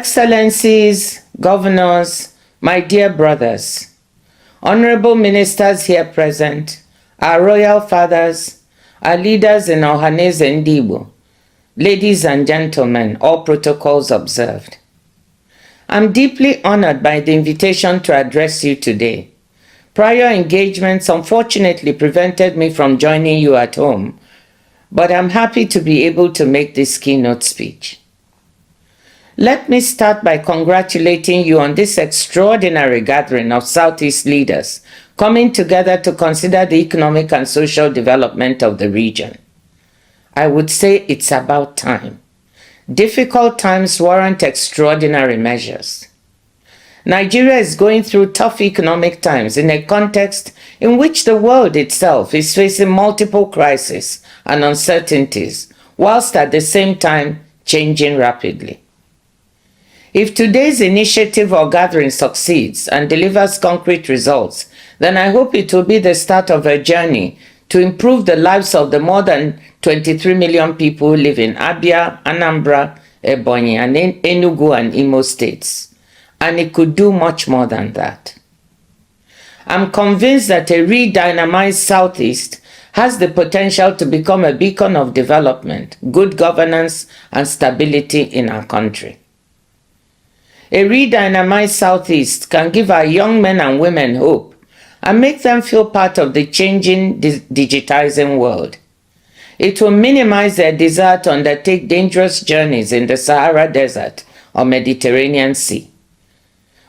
Excellencies, governors, my dear brothers, honorable ministers here present, our royal fathers, our leaders in Ohaneze Ndigbo, ladies and gentlemen, all protocols observed. I'm deeply honored by the invitation to address you today. Prior engagements unfortunately prevented me from joining you at home, but I'm happy to be able to make this keynote speech. Let me start by congratulating you on this extraordinary gathering of Southeast leaders coming together to consider the economic and social development of the region. I would say it's about time. Difficult times warrant extraordinary measures. Nigeria is going through tough economic times in a context in which the world itself is facing multiple crises and uncertainties, whilst at the same time changing rapidly. If today's initiative or gathering succeeds and delivers concrete results, then I hope it will be the start of a journey to improve the lives of the more than 23 million people who live in Abia, Anambra, Ebonyi, and Enugu and Imo states. And it could do much more than that. I'm convinced that a re-dynamized Southeast has the potential to become a beacon of development, good governance, and stability in our country. A re-dynamized Southeast can give our young men and women hope and make them feel part of the changing, digitizing world. It will minimize their desire to undertake dangerous journeys in the Sahara Desert or Mediterranean Sea.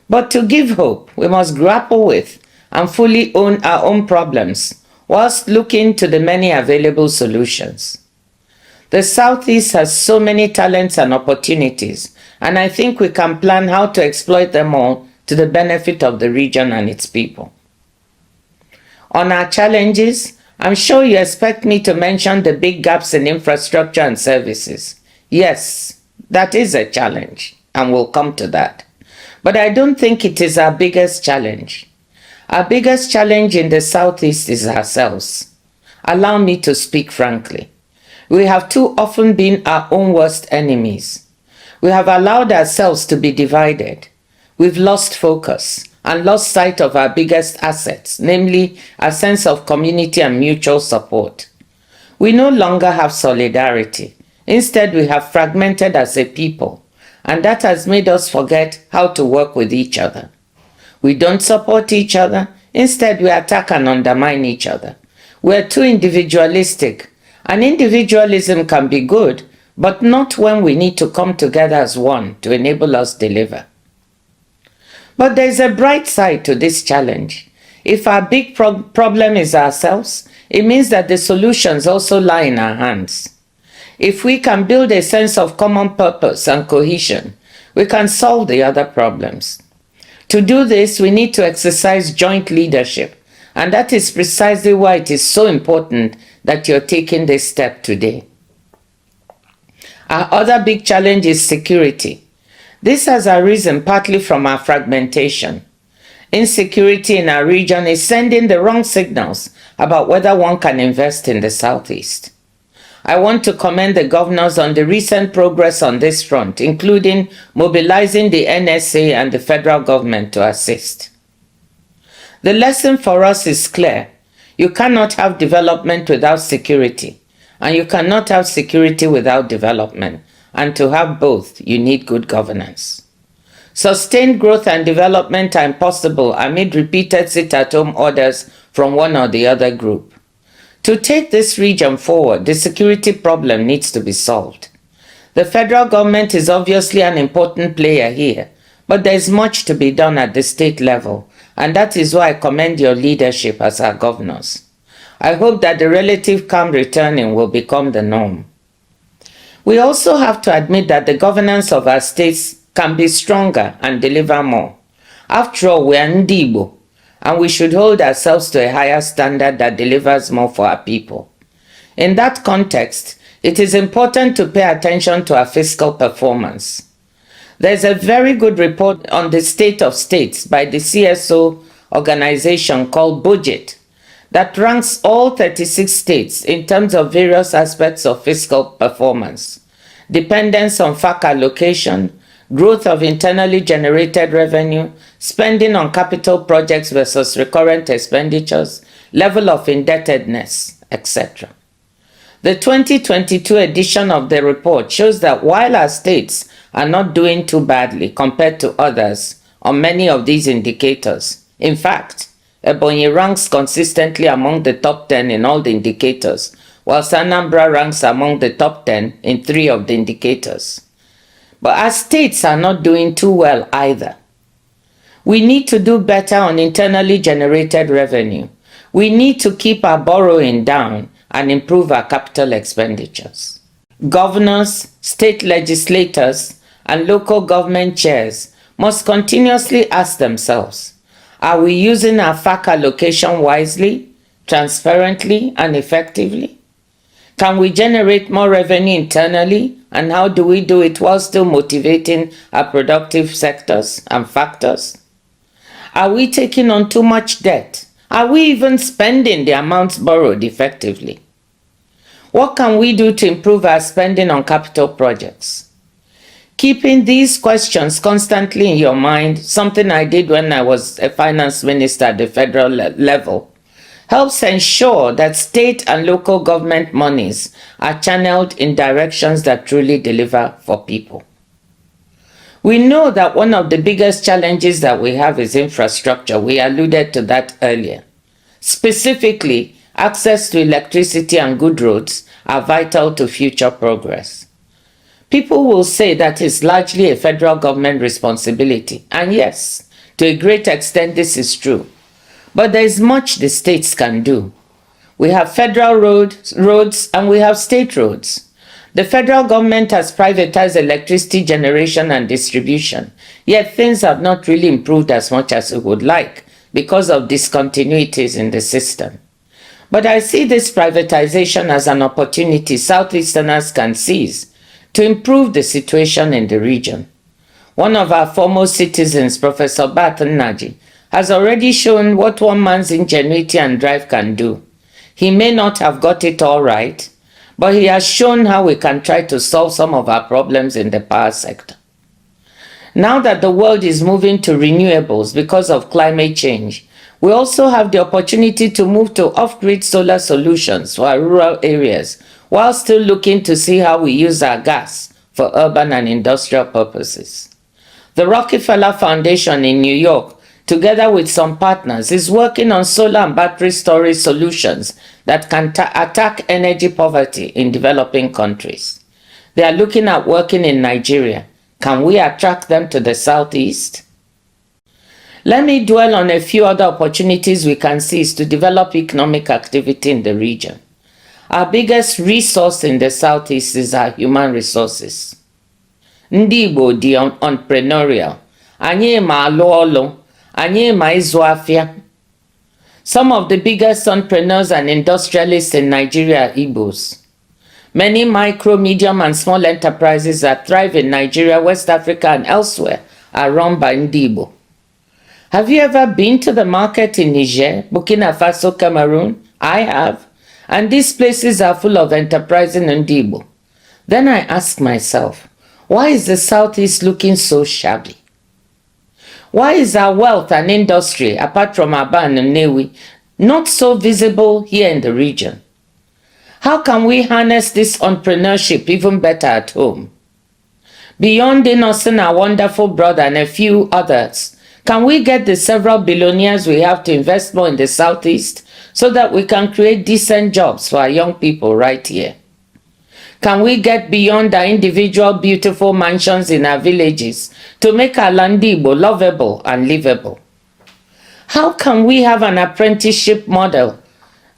But to give hope, we must grapple with and fully own our own problems whilst looking to the many available solutions. The Southeast has so many talents and opportunities, and I think we can plan how to exploit them all to the benefit of the region and its people. On our challenges, I'm sure you expect me to mention the big gaps in infrastructure and services. Yes, that is a challenge, and we'll come to that. But I don't think it is our biggest challenge. Our biggest challenge in the Southeast is ourselves. Allow me to speak frankly. We have too often been our own worst enemies. We have allowed ourselves to be divided. We've lost focus and lost sight of our biggest assets, namely a sense of community and mutual support. We no longer have solidarity. Instead, we have fragmented as a people, and that has made us forget how to work with each other. We don't support each other. Instead, we attack and undermine each other. We're too individualistic, and individualism can be good, but not when we need to come together as one to enable us deliver. But there's a bright side to this challenge. If our big problem is ourselves, it means that the solutions also lie in our hands. If we can build a sense of common purpose and cohesion, we can solve the other problems. To do this, we need to exercise joint leadership, and that is precisely why it is so important that you're taking this step today. Our other big challenge is security. This has arisen partly from our fragmentation. Insecurity in our region is sending the wrong signals about whether one can invest in the Southeast. I want to commend the governors on the recent progress on this front, including mobilizing the NSA and the federal government to assist. The lesson for us is clear. You cannot have development without security, and you cannot have security without development. And to have both, you need good governance. Sustained growth and development are impossible amid repeated sit-at-home orders from one or the other group. To take this region forward, the security problem needs to be solved. The federal government is obviously an important player here, but there is much to be done at the state level, and that is why I commend your leadership as our governors. I hope that the relative calm returning will become the norm. We also have to admit that the governance of our states can be stronger and deliver more. After all, we are Ndigbo, and we should hold ourselves to a higher standard that delivers more for our people. In that context, it is important to pay attention to our fiscal performance. There's a very good report on the state of states by the CSO organization called Budget that ranks all 36 states in terms of various aspects of fiscal performance: dependence on FAC allocation, growth of internally generated revenue, spending on capital projects versus recurrent expenditures, level of indebtedness, etc. The 2022 edition of the report shows that while our states are not doing too badly compared to others on many of these indicators, in fact, Ebonyi ranks consistently among the top 10 in all the indicators, whilst Anambra ranks among the top 10 in 3 of the indicators. But our states are not doing too well either. We need to do better on internally generated revenue. We need to keep our borrowing down and improve our capital expenditures. Governors, state legislators, and local government chairs must continuously ask themselves, are we using our FAC allocation wisely, transparently, and effectively? Can we generate more revenue internally, and how do we do it while still motivating our productive sectors and factors? Are we taking on too much debt? Are we even spending the amounts borrowed effectively? What can we do to improve our spending on capital projects? Keeping these questions constantly in your mind, something I did when I was a finance minister at the federal level, helps ensure that state and local government monies are channeled in directions that truly deliver for people. We know that one of the biggest challenges that we have is infrastructure. We alluded to that earlier. Specifically, access to electricity and good roads are vital to future progress. People will say that it's largely a federal government responsibility, and yes, to a great extent this is true. But there is much the states can do. We have federal roads and we have state roads. The federal government has privatized electricity generation and distribution, yet things have not really improved as much as we would like because of discontinuities in the system. But I see this privatization as an opportunity Southeasterners can seize to improve the situation in the region. One of our foremost citizens, Professor Barton Naji, has already shown what one man's ingenuity and drive can do. He may not have got it all right, but he has shown how we can try to solve some of our problems in the power sector. Now that the world is moving to renewables because of climate change, we also have the opportunity to move to off-grid solar solutions for our rural areas, while still looking to see how we use our gas for urban and industrial purposes. The Rockefeller Foundation in New York, together with some partners, is working on solar and battery storage solutions that can attack energy poverty in developing countries. They are looking at working in Nigeria. Can we attract them to the Southeast? Let me dwell on a few other opportunities we can seize to develop economic activity in the region. Our biggest resource in the Southeast is our human resources. Ndị Igbo dị entrepreneurial. Anyị ma alụ ọlụ. Anyị ma ịzụ afịa. Some of the biggest entrepreneurs and industrialists in Nigeria are Igbos. Many micro, medium, and small enterprises that thrive in Nigeria, West Africa, and elsewhere are run by Ndị Igbo. Have you ever been to the market in Niger, Burkina Faso, Cameroon? I have. And these places are full of enterprising Ndị Igbo. Then I ask myself, why is the Southeast looking so shabby? Why is our wealth and industry, apart from Aba and Nnewi, not so visible here in the region? How can we harness this entrepreneurship even better at home? Beyond Innocent, our wonderful brother, and a few others, can we get the several billionaires we have to invest more in the Southeast so that we can create decent jobs for our young people right here? Can we get beyond our individual beautiful mansions in our villages to make our Ndị Igbo lovable and livable? How can we have an apprenticeship model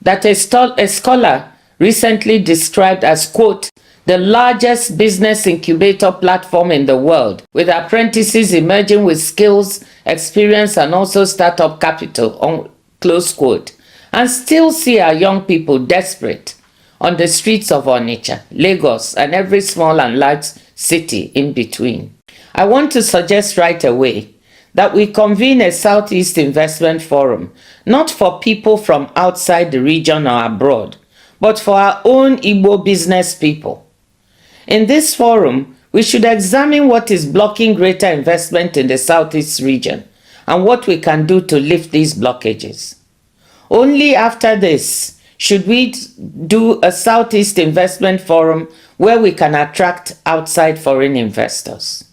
that a scholar recently described as, quote, the largest business incubator platform in the world, with apprentices emerging with skills, experience, and also startup capital, close quote, and still see our young people desperate on the streets of Onitsha, Lagos, and every small and large city in between? I want to suggest right away that we convene a Southeast Investment Forum, not for people from outside the region or abroad, but for our own Igbo business people. In this forum, We should examine what is blocking greater investment in the Southeast region and what we can do to lift these blockages. Only after this should we do a Southeast Investment Forum where we can attract outside foreign investors.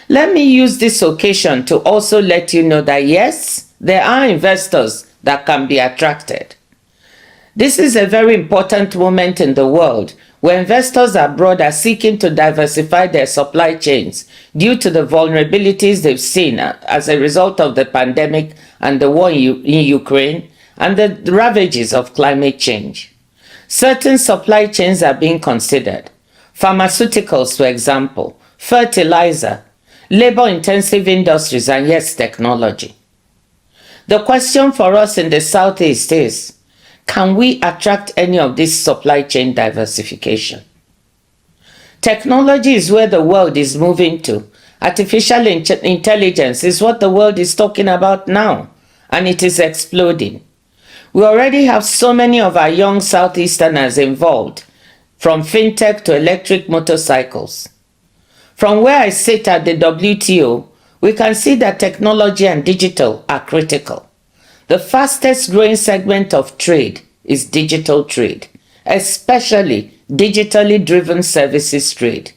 Let me use this occasion to also let you know that yes, there are investors that can be attracted. This is a very important moment in the world where investors abroad are seeking to diversify their supply chains due to the vulnerabilities they've seen as a result of the pandemic and the war in Ukraine and the ravages of climate change. Certain supply chains are being considered. Pharmaceuticals, for example, fertilizer, labor-intensive industries, and yes, technology. The question for us in the Southeast is, can we attract any of this supply chain diversification? Technology is where the world is moving to. Artificial intelligence is what the world is talking about now, and it is exploding. We already have so many of our young Southeasterners involved, from fintech to electric motorcycles. From where I sit at the WTO, we can see that technology and digital are critical. The fastest growing segment of trade is digital trade, especially digitally driven services trade.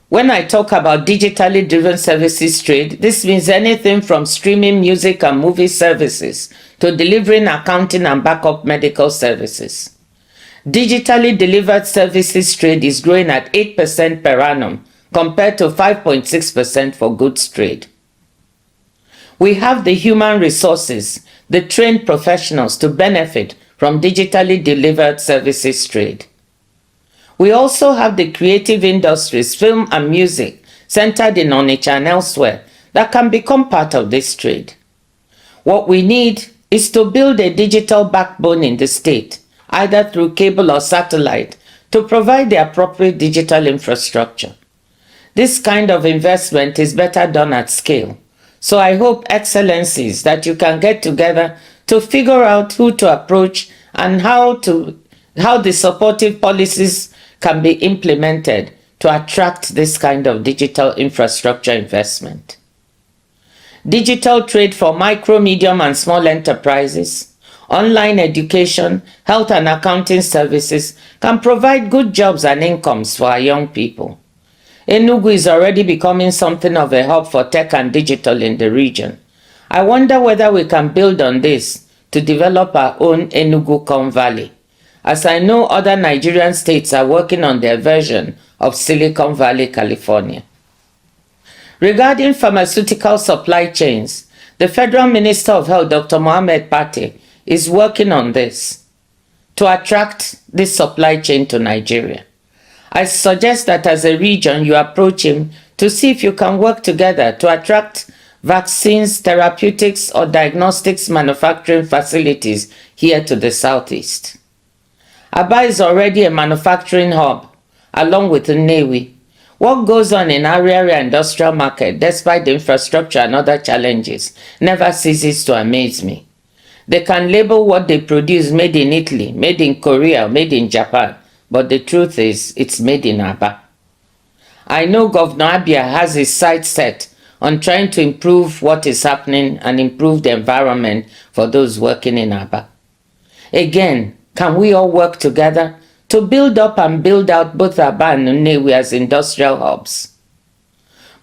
When I talk about digitally driven services trade, this means anything from streaming music and movie services to delivering accounting and backup medical services. Digitally delivered services trade is growing at 8% per annum compared to 5.6% for goods trade. We have the human resources, the trained professionals to benefit from digitally delivered services trade. We also have the creative industries, film and music, centered in Onitsha and elsewhere, that can become part of this trade. What we need is to build a digital backbone in the state, either through cable or satellite, to provide the appropriate digital infrastructure. This kind of investment is better done at scale. So I hope, Excellencies, that you can get together to figure out who to approach and how the supportive policies can be implemented to attract this kind of digital infrastructure investment. Digital trade for micro, medium, and small enterprises, online education, health and accounting services can provide good jobs and incomes for our young people. Enugu is already becoming something of a hub for tech and digital in the region. I wonder whether we can build on this to develop our own Enugu Valley, as I know other Nigerian states are working on their version of Silicon Valley, California. Regarding pharmaceutical supply chains, the Federal Minister of Health, Dr. Mohammed Pate, is working on this to attract this supply chain to Nigeria. I suggest that as a region you approach him to see if you can work together to attract vaccines, therapeutics, or diagnostics manufacturing facilities here to the Southeast. Aba is already a manufacturing hub, along with Nnewi. What goes on in Ariaria industrial market, despite the infrastructure and other challenges, never ceases to amaze me. They can label what they produce made in Italy, made in Korea, made in Japan, but the truth is, it's made in Aba. I know Governor Abia has his sights set on trying to improve what is happening and improve the environment for those working in Aba. Again, can we all work together to build up and build out both Aba and Nnewi as industrial hubs?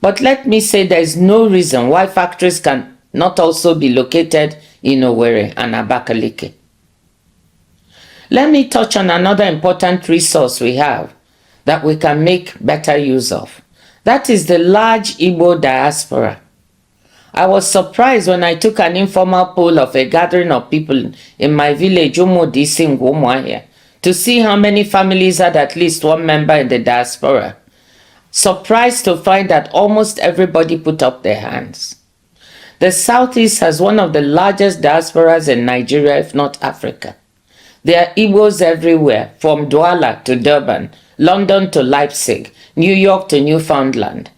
But let me say there is no reason why factories can not also be located in Owerri and Abakaliki. Let me touch on another important resource we have that we can make better use of. That is the large Igbo diaspora. I was surprised when I took an informal poll of a gathering of people in my village, Umodisi Ngwomwahia, to see how many families had at least one member in the diaspora. Surprised to find that almost everybody put up their hands. The Southeast has one of the largest diasporas in Nigeria, if not Africa. There are Igbos everywhere, from Douala to Durban, London to Leipzig, New York to Newfoundland.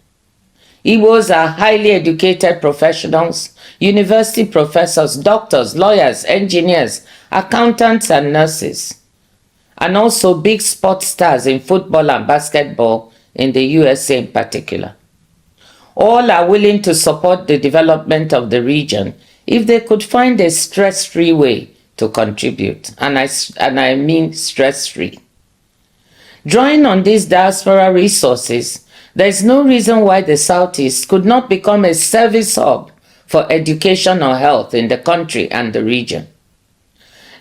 Igbos are highly educated professionals, university professors, doctors, lawyers, engineers, accountants, and nurses, and also big sports stars in football and basketball in the USA in particular. All are willing to support the development of the region if they could find a stress-free way to contribute, and I mean stress-free. Drawing on these diaspora resources, there is no reason why the Southeast could not become a service hub for education or health in the country and the region.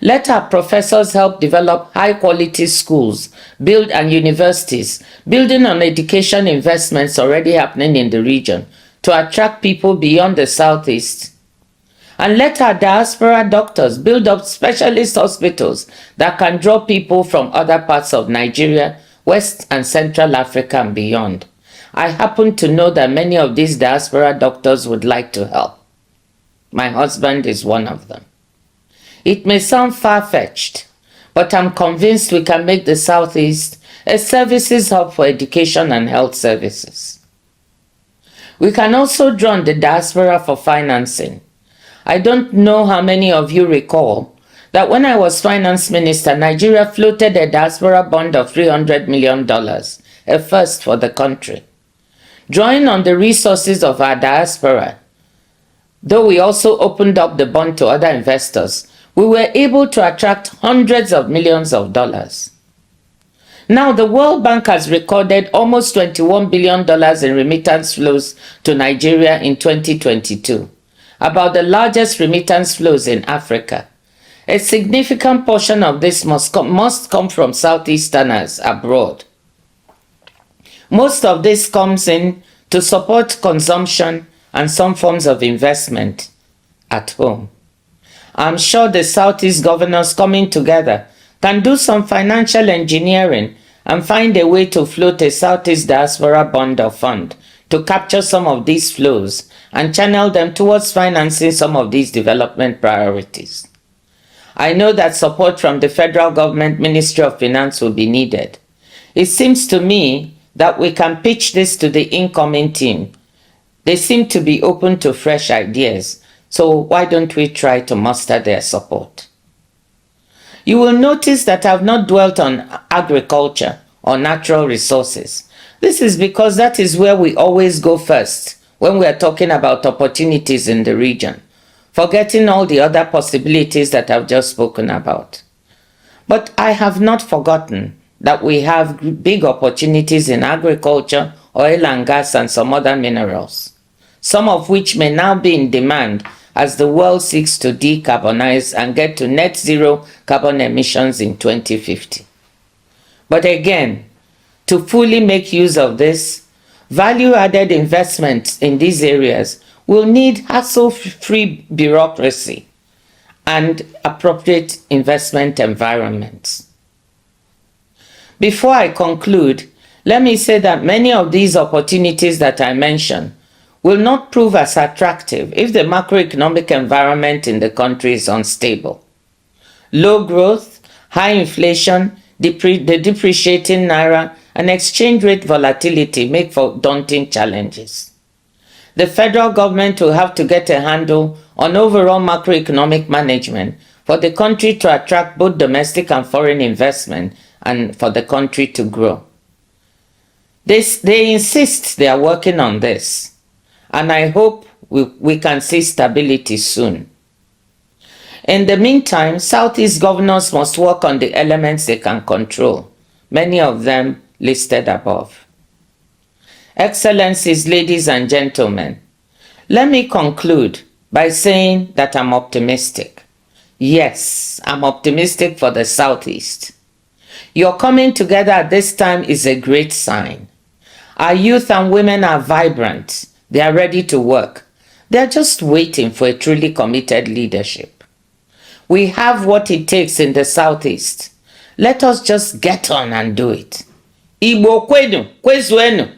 Let our professors help develop high-quality schools, and universities, building on education investments already happening in the region to attract people beyond the Southeast. And let our diaspora doctors build up specialist hospitals that can draw people from other parts of Nigeria, West and Central Africa and beyond. I happen to know that many of these diaspora doctors would like to help. My husband is one of them. It may sound far-fetched, but I'm convinced we can make the Southeast a services hub for education and health services. We can also draw on the diaspora for financing. I don't know how many of you recall that when I was finance minister, Nigeria floated a diaspora bond of $300 million, a first for the country. Drawing on the resources of our diaspora, though we also opened up the bond to other investors, we were able to attract hundreds of millions of dollars. Now, the World Bank has recorded almost $21 billion in remittance flows to Nigeria in 2022, about the largest remittance flows in Africa. A significant portion of this must come from Southeasterners abroad. Most of this comes in to support consumption and some forms of investment at home. I'm sure the Southeast governors coming together can do some financial engineering and find a way to float a Southeast diaspora bond or fund to capture some of these flows and channel them towards financing some of these development priorities. I know that support from the federal government Ministry of Finance will be needed. It seems to me that we can pitch this to the incoming team. They seem to be open to fresh ideas. So why don't we try to muster their support? You will notice that I've not dwelt on agriculture or natural resources. This is because that is where we always go first when we are talking about opportunities in the region, forgetting all the other possibilities that I've just spoken about. But I have not forgotten that we have big opportunities in agriculture, oil and gas, and some other minerals, some of which may now be in demand as the world seeks to decarbonize and get to net zero carbon emissions in 2050. But again, to fully make use of this, value-added investments in these areas will need hassle-free bureaucracy and appropriate investment environments. Before I conclude, let me say that many of these opportunities that I mentioned will not prove as attractive if the macroeconomic environment in the country is unstable. Low growth, high inflation, the depreciating naira, and exchange rate volatility make for daunting challenges. The federal government will have to get a handle on overall macroeconomic management for the country to attract both domestic and foreign investment and for the country to grow. They insist they are working on this, and I hope we can see stability soon. In the meantime, Southeast governors must work on the elements they can control, many of them listed above. Excellencies, ladies and gentlemen, let me conclude by saying that I'm optimistic. Yes, I'm optimistic for the Southeast. Your coming together at this time is a great sign. Our youth and women are vibrant. They are ready to work. They are just waiting for a truly committed leadership. We have what it takes in the Southeast. Let us just get on and do it. Igbo kwenu, kwezuenu.